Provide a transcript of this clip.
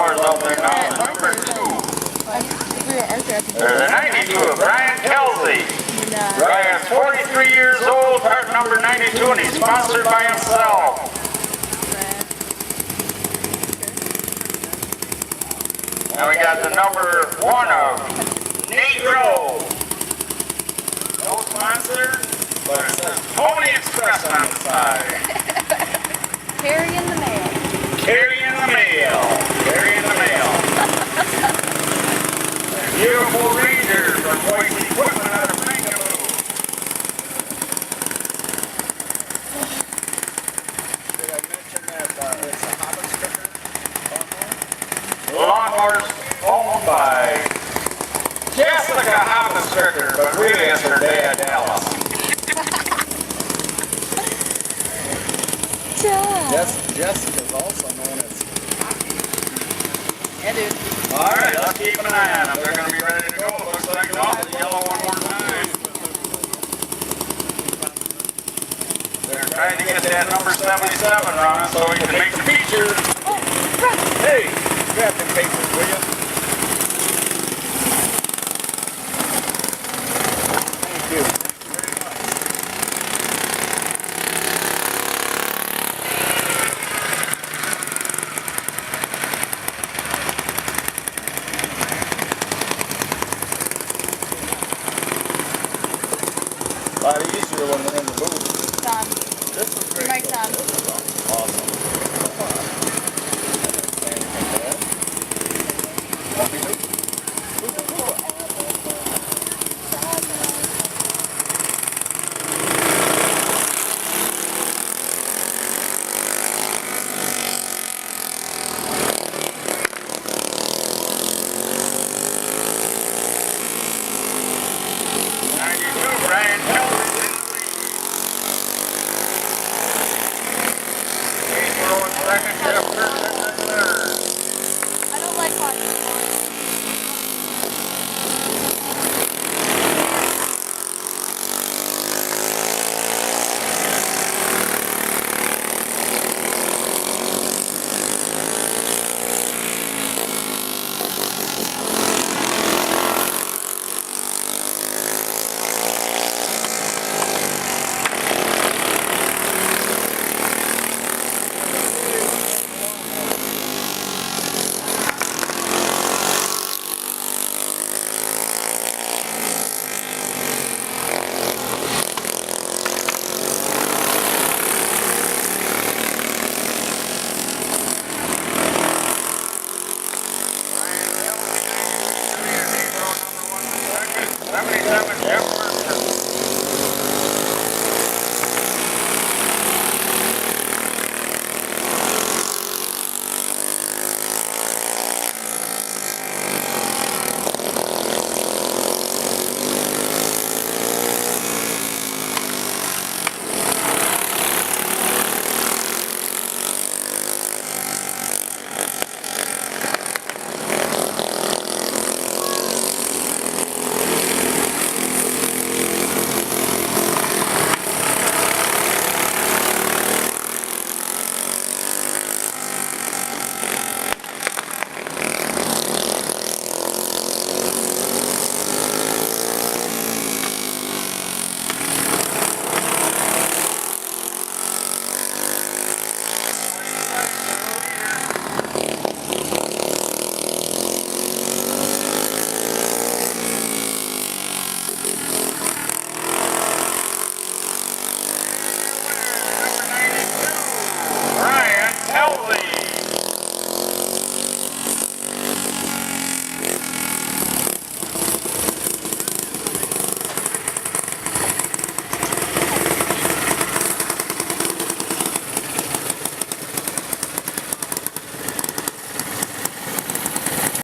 Mowers out there now. Number 2. There's a 92 of Brian Kelsey. Brian's 43 years old, part number 92, and he's sponsored by himself. Now we got the number 1 of Negro. No sponsor, but it says Pony Express on the side. Carrying the mail. Carrying the mail. Carrying the mail. Beautiful Ranger from Boise Equipment out of Frankenmuth. Did I mention that it's a Hobbit sticker? Lawnmowers owned by Jessica Hoppenstricker, but really it's her dad, Dallas. Jessica's also known as Yeah, dude. Alright, let's keep an eye on them. They're going to be ready to go. Looks like no, the yellow one more time. They're trying to get that number 77 running so we can make the feature. Hey, grab them papers, will you? Thank you. A lot easier when they're in the booth. Tom. This was great. Mike's on. This was awesome.